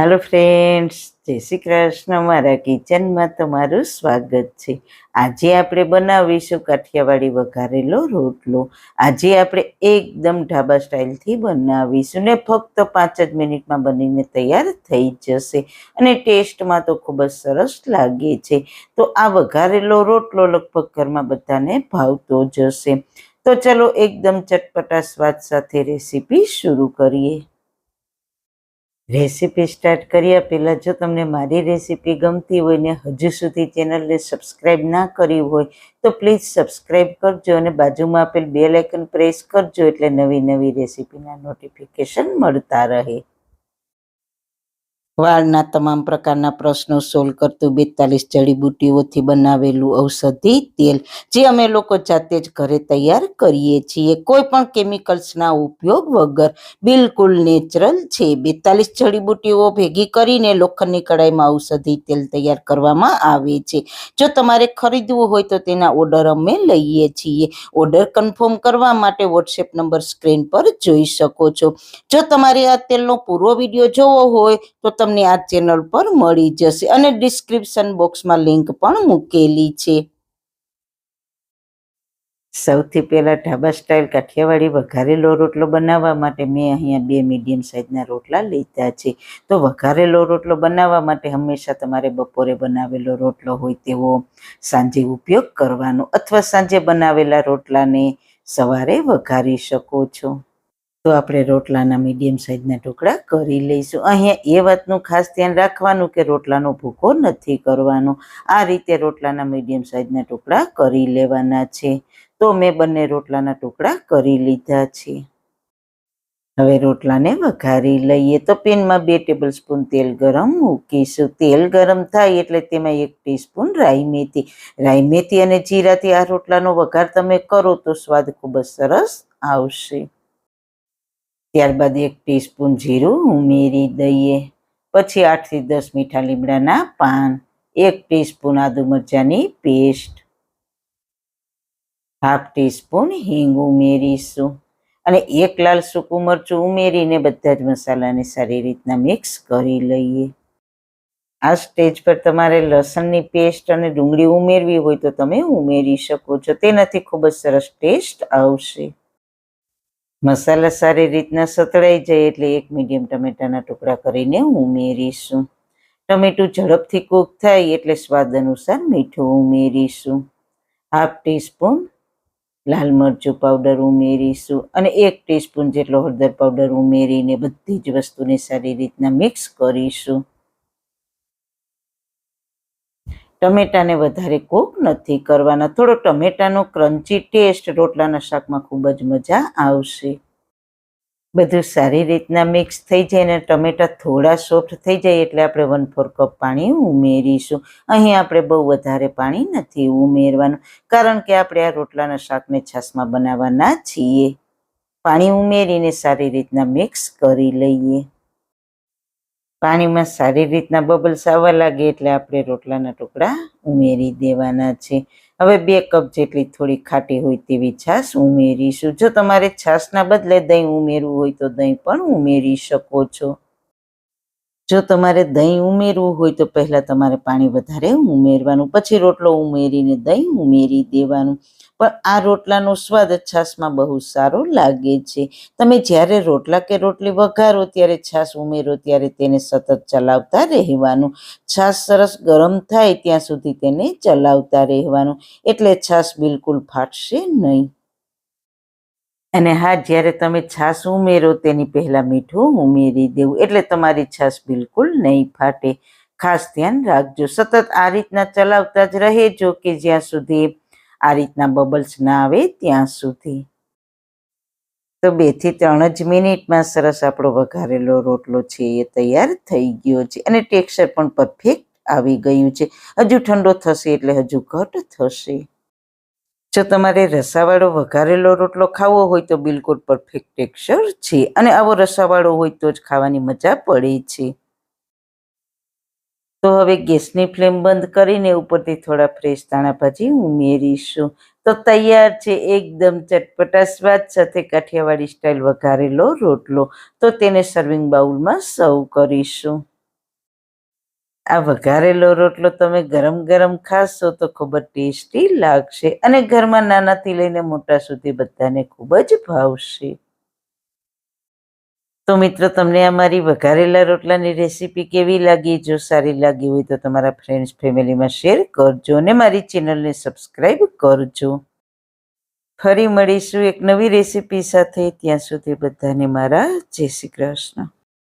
Hello friends, જય શ્રી કૃષ્ણ. મારા કિચનમાં તમારું સ્વાગત છે. આજે આપણે બનાવીશું કાઠિયાવાડી વઘારેલો રોટલો. આજે આપણે એકદમ ઢાબા સ્ટાઇલથી બનાવીશું ને ફક્ત 5 જ મિનિટમાં બનીને તૈયાર થઈ જશે અને ટેસ્ટમાં તો ખૂબ જ સરસ લાગે છે. તો આ વઘારેલો રોટલો લગભગ ઘરમાં બધાને ભાવતો જ હશે. તો ચલો એકદમ ચટપટા સ્વાદ સાથે રેસીપી શરૂ કરીએ. રેસીપી સ્ટાર્ટ કર્યા પહેલાં જો તમને મારી રેસીપી ગમતી હોય ને હજુ સુધી ચેનલને સબસ્ક્રાઈબ ના કરી હોય તો પ્લીઝ સબસ્ક્રાઈબ કરજો અને બાજુમાં આપેલ બેલ આઇકન પ્રેસ કરજો એટલે નવી નવી રેસીપીના નોટિફિકેશન મળતા રહે. વાળના તમામ પ્રકારના પ્રશ્નો સોલ્વ કરતું 42 જડીબુટ્ટીઓથી બનાવેલું ઔષધિ તેલ જે અમે લોકો જાતે જ ઘરે તૈયાર કરીએ છીએ, કોઈ પણ કેમિકલ્સના ઉપયોગ વગર, બિલકુલ નેચરલ છે. 42 જડીબુટ્ટીઓ ભેગી કરીને લોખંડની કડાઈમાં ઔષધિ તેલ તૈયાર કરવામાં આવે છે. જો તમારે ખરીદવું હોય તો તેના ઓર્ડર અમે લઈએ છીએ. ઓર્ડર કન્ફર્મ કરવા માટે વોટ્સએપ નંબર સ્ક્રીન પર જોઈ શકો છો. જો તમારે આ તેલનો પૂરો વિડીયો જોવો હોય તો તમને આ ચેનલ પર મળી જશે અને ડિસ્ક્રિપ્શન બોક્સમાં લિંક પણ મૂકેલી છે. સૌથી પહેલાં ઢાબા સ્ટાઇલ કાઠિયાવાડી વઘારેલો રોટલો બનાવવા માટે મેં અહીંયા 2 મીડિયમ સાઇઝના રોટલા લીધા છે. તો વઘારેલો રોટલો બનાવવા માટે હંમેશા તમારે બપોરે બનાવેલો રોટલો હોય તેવો સાંજે ઉપયોગ કરવાનો અથવા સાંજે બનાવેલા રોટલાને સવારે વઘારી શકો છો. તો આપણે રોટલાના મીડિયમ સાઇઝના ટુકડા કરી લઈશું. અહીંયા એ વાતનું ખાસ ધ્યાન રાખવાનું કે રોટલાનો ભૂકો નથી કરવાનો. આ રીતે રોટલાના મીડિયમ સાઇઝના ટુકડા કરી લેવાના છે. તો મેં બંને રોટલાના ટુકડા કરી લીધા છે. હવે રોટલાને વઘારી લઈએ. તો પેનમાં 2 ટેબલસ્પૂન તેલ ગરમ મૂકીશું. તેલ ગરમ થાય એટલે તેમાં 1 ટીસ્પૂન રાઈ મેથી. રાઈ મેથી અને જીરાથી આ રોટલાનો વઘાર તમે કરો તો સ્વાદ ખૂબ જ સરસ આવશે. ત્યારબાદ 1 ટીસ્પૂન જીરું ઉમેરી દઈએ. પછી 8 થી 10 મીઠા લીમડાના પાન, 1 ટીસ્પૂન આદુ મરચાંની પેસ્ટ, ½ ટીસ્પૂન હિંગ ઉમેરીશું અને 1 લાલ સૂકું મરચું ઉમેરીને બધા જ મસાલાને સારી રીતના મિક્સ કરી લઈએ. આ સ્ટેજ પર તમારે લસણની પેસ્ટ અને ડુંગળી ઉમેરવી હોય તો તમે ઉમેરી શકો છો. તેનાથી ખૂબ જ સરસ ટેસ્ટ આવશે. મસાલા સારી રીતના સતળાઈ જાય એટલે 1 મીડિયમ ટમેટાના ટુકડા કરીને ઉમેરીશું. ટમેટું ઝડપથી કૂક થાય એટલે સ્વાદ અનુસાર મીઠું ઉમેરીશું. ½ ટીસ્પૂન લાલ મરચું પાવડર ઉમેરીશું અને 1 ટીસ્પૂન જેટલો હળદર પાવડર ઉમેરીને બધી જ વસ્તુને સારી રીતના મિક્સ કરીશું. ટમેટાને વધારે કૂક નથી કરવાના. થોડો ટમેટાનો ક્રન્ચી ટેસ્ટ રોટલાના શાકમાં ખૂબ જ મજા આવશે. બધું સારી રીતના મિક્સ થઈ જાય અને ટમેટા થોડા સોફ્ટ થઈ જાય એટલે આપણે 1/4 કપ પાણી ઉમેરીશું. અહીં આપણે બહુ વધારે પાણી નથી ઉમેરવાનું કારણ કે આપણે આ રોટલાના શાકને છાશમાં બનાવવાના છીએ. પાણી ઉમેરીને સારી રીતના મિક્સ કરી લઈએ. પાણીમાં સારી રીતના બબલ્સ આવવા લાગે એટલે આપણે રોટલાના ટુકડા ઉમેરી દેવાના છે. હવે 2 કપ જેટલી થોડી ખાટી હોય તેવી છાશ ઉમેરીશું. જો તમારે છાશના બદલે દહીં ઉમેરવું હોય તો દહીં પણ ઉમેરી શકો છો. જો તમારે દહીં ઉમેરવું હોય તો પહેલાં તમારે પાણી વધારે ઉમેરવાનું, પછી રોટલો ઉમેરીને દહીં ઉમેરી દેવાનું. પણ આ રોટલાનો સ્વાદ છાશમાં બહુ સારો લાગે છે. તમે જ્યારે રોટલા કે રોટલી વઘારો ત્યારે છાશ ઉમેરો ત્યારે તેને સતત ચલાવતા રહેવાનું. છાશ સરસ ગરમ થાય ત્યાં સુધી તેને ચલાવતા રહેવાનું એટલે છાશ બિલકુલ ફાટશે નહીં. અને હા, જ્યારે તમે છાશ ઉમેરો તેની પહેલાં મીઠું ઉમેરી દેવું એટલે તમારી છાશ બિલકુલ નહીં ફાટે. ખાસ ધ્યાન રાખજો. સતત આ રીતના ચલાવતા જ રહેજો કે જ્યાં સુધી આ રીતના બબલ્સ ના આવે ત્યાં સુધી. તો 2 થી 3 જ મિનિટમાં સરસ આપણો વઘારેલો રોટલો છે એ તૈયાર થઈ ગયો છે અને ટેક્સચર પણ પરફેક્ટ આવી ગયું છે. હજુ ઠંડો થશે એટલે હજુ ઘટ થશે. જો તમારે રસાવાળો વઘારેલો રોટલો ખાવો હોય તો બિલકુલ પરફેક્ટ ટેક્સચર છે અને આવો રસાવાળો હોય તો જ ખાવાની મજા પડે છે. તો હવે ગેસની ફ્લેમ બંધ કરીને ઉપરથી થોડા ફ્રેશ ધાણા ભાજી ઉમેરીશું. તો તૈયાર છે એકદમ ચટપટા સ્વાદ સાથે કાઠિયાવાડી સ્ટાઇલ વઘારેલો રોટલો. તો તેને સર્વિંગ બાઉલમાં સર્વ કરીશું. આ વઘારેલો રોટલો તમે ગરમ ગરમ ખાશો તો ખૂબ જ ટેસ્ટી લાગશે અને ઘરમાં નાનાથી લઈને મોટા સુધી બધાને ખૂબ જ ભાવશે. તો મિત્રો, તમને આ મારી વઘારેલા રોટલાની રેસીપી કેવી લાગી? જો સારી લાગી હોય તો તમારા ફ્રેન્ડ્સ ફેમિલીમાં શેર કરજો અને મારી ચેનલને સબસ્ક્રાઈબ કરજો. ફરી મળીશું એક નવી રેસીપી સાથે. ત્યાં સુધી બધાને મારા જય શ્રી કૃષ્ણ.